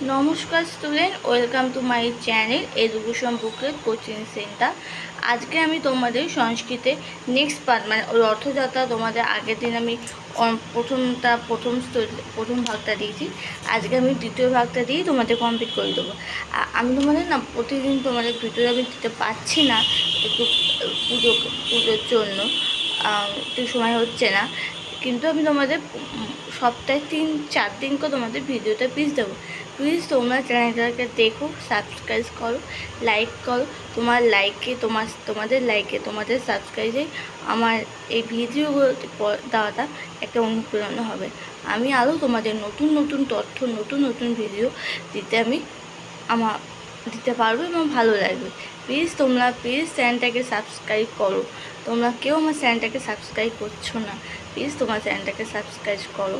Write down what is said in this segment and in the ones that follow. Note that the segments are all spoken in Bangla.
নমস্কার student, welcome to my channel education booklet coaching centre. আজকে আমি তোমাদের সংস্কৃতে নেক্সট পার্ট মানে রথযাত্রা তোমাদের আগের দিন আমি প্রথম ভাগটা দিয়েছি। আজকে আমি দ্বিতীয় ভাগটা দিয়ে তোমাদের কমপ্লিট করে দেবো। আমি তোমাদের না প্রতিদিন তোমাদের ভিডিও আমি দিতে পারছি না, একটু পুজোর জন্য একটু সময় হচ্ছে না, কিন্তু আমি তোমাদের সপ্তাহে 3-4 দিন করে তোমাদের ভিডিওটা প্লিজ দেবো। প্লিজ তোমরা চ্যানেলটাকে দেখো, সাবস্ক্রাইব করো, লাইক করো। তোমাদের লাইকে তোমাদের সাবস্ক্রাইবে আমার এই ভিডিওগুলো দেওয়াটা একটা অনুপ্রেরণা হবে। আমি আরও তোমাদের নতুন নতুন তথ্য, নতুন নতুন ভিডিও দিতে পারবো এবং ভালো লাগবে। প্লিজ চ্যানেলটাকে সাবস্ক্রাইব করো। তোমরা কেউ আমার চ্যানেলটাকে সাবস্ক্রাইব করছো না, প্লিজ তোমার চ্যানেলটাকে সাবস্ক্রাইব করো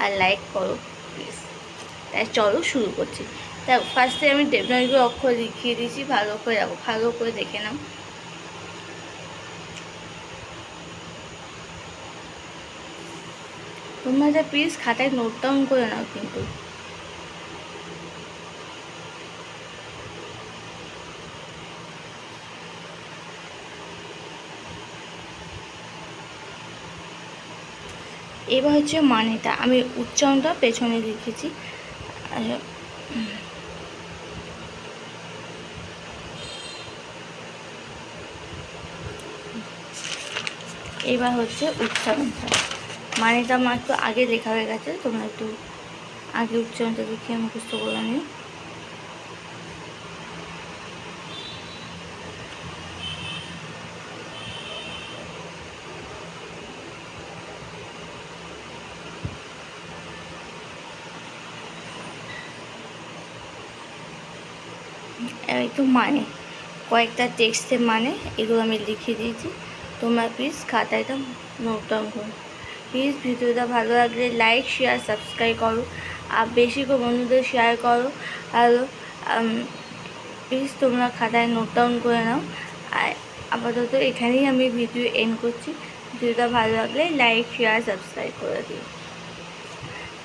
আর লাইক করো প্লিজ। তাই চলো শুরু করছি। তা ফার্স্টে আমি দেবনাগরী অক্ষর লিখিয়ে দিয়েছি, ভালো করে দেখে নাও। তোমরা যা প্লিজ খাতায় নোট ডাউন করে নাও কিন্তু। এবার হচ্ছে মানেটা, আমি উচ্চারণটা পেছনে লিখেছি। এবার হচ্ছে উচ্চারণটা, মানেটা আমার একটু আগে লেখা হয়ে গেছে, তোমরা একটু আগে উচ্চারণটা লিখে মুখস্থ করে নিও। এই তো মানে কয়েকটা টেক্সটের মানে এগুলো আমি লিখে দিয়েছি, তোমরা প্লিজ খাতাটা নোট ডাউন করো। প্লিজ ভিডিওটা ভালো লাগলে লাইক, শেয়ার, সাবস্ক্রাইব করো, আর বেশি করে বন্ধুদের শেয়ার করো। আর প্লিজ তোমরা খাতায় নোট ডাউন করে নাও। আর আপাতত এখানেই আমি ভিডিও এন্ড করছি। ভিডিওটা ভালো লাগলে লাইক, শেয়ার, সাবস্ক্রাইব করে দিও।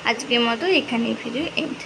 আজকের মতো এখানেই ভিডিও এন্ড।